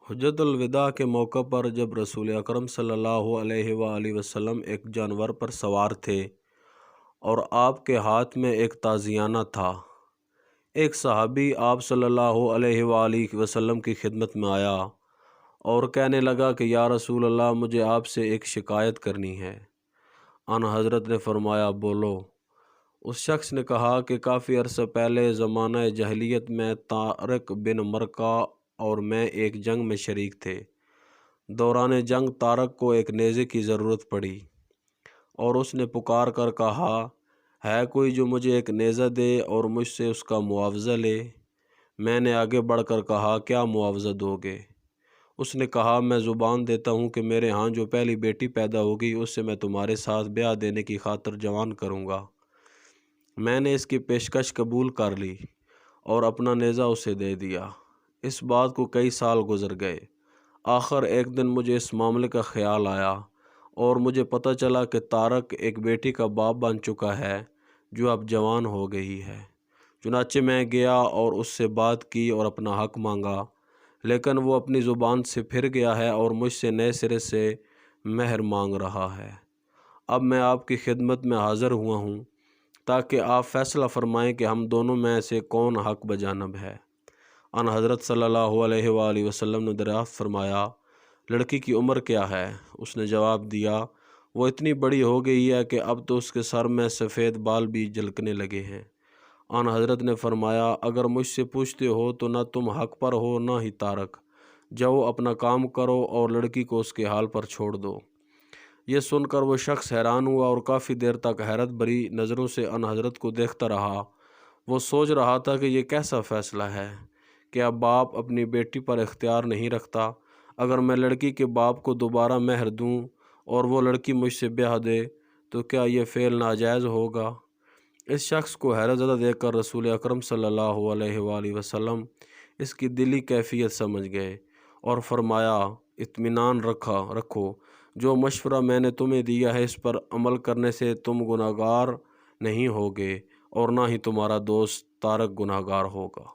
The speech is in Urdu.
حجۃ الوداع کے موقع پر جب رسول اکرم صلی اللہ علیہ وآلہ وسلم ایک جانور پر سوار تھے اور آپ کے ہاتھ میں ایک تازیانہ تھا، ایک صحابی آپ صلی اللہ علیہ وآلہ وسلم کی خدمت میں آیا اور کہنے لگا کہ یا رسول اللہ، مجھے آپ سے ایک شکایت کرنی ہے۔ آن حضرت نے فرمایا، بولو۔ اس شخص نے کہا کہ کافی عرصہ پہلے زمانہ جاہلیت میں طارق بن مرقہ اور میں ایک جنگ میں شریک تھے۔ دوران جنگ طارق کو ایک نیزے کی ضرورت پڑی اور اس نے پکار کر کہا، ہے کوئی جو مجھے ایک نیزہ دے اور مجھ سے اس کا معاوضہ لے؟ میں نے آگے بڑھ کر کہا، کیا معاوضہ دو گے؟ اس نے کہا، میں زبان دیتا ہوں کہ میرے ہاں جو پہلی بیٹی پیدا ہوگی اس سے میں تمہارے ساتھ بیاہ دینے کی خاطر جوان کروں گا۔ میں نے اس کی پیشکش قبول کر لی اور اپنا نیزہ اسے دے دیا۔ اس بات کو کئی سال گزر گئے۔ آخر ایک دن مجھے اس معاملے کا خیال آیا اور مجھے پتہ چلا کہ طارق ایک بیٹی کا باپ بن چکا ہے جو اب جوان ہو گئی ہے۔ چنانچہ میں گیا اور اس سے بات کی اور اپنا حق مانگا، لیکن وہ اپنی زبان سے پھر گیا ہے اور مجھ سے نئے سرے سے مہر مانگ رہا ہے۔ اب میں آپ کی خدمت میں حاضر ہوا ہوں تاکہ آپ فیصلہ فرمائیں کہ ہم دونوں میں سے کون حق بجانب ہے۔ ان حضرت صلی اللہ علیہ وآلہ وسلم نے دریافت فرمایا، لڑکی کی عمر کیا ہے؟ اس نے جواب دیا، وہ اتنی بڑی ہو گئی ہے کہ اب تو اس کے سر میں سفید بال بھی جھلکنے لگے ہیں۔ ان حضرت نے فرمایا، اگر مجھ سے پوچھتے ہو تو نہ تم حق پر ہو نہ ہی طارق، جاؤ اپنا کام کرو اور لڑکی کو اس کے حال پر چھوڑ دو۔ یہ سن کر وہ شخص حیران ہوا اور کافی دیر تک حیرت بھری نظروں سے ان حضرت کو دیکھتا رہا۔ وہ سوچ رہا تھا کہ یہ کیسا فیصلہ ہے؟ کیا باپ اپنی بیٹی پر اختیار نہیں رکھتا؟ اگر میں لڑکی کے باپ کو دوبارہ مہر دوں اور وہ لڑکی مجھ سے بیاہ دے تو کیا یہ فعل ناجائز ہوگا؟ اس شخص کو حیرت زدہ دیکھ کر رسول اکرم صلی اللہ علیہ وآلہ وسلم اس کی دلی کیفیت سمجھ گئے اور فرمایا، اطمینان رکھو، جو مشورہ میں نے تمہیں دیا ہے اس پر عمل کرنے سے تم گناہگار نہیں ہوگے اور نہ ہی تمہارا دوست طارق گناہگار ہوگا۔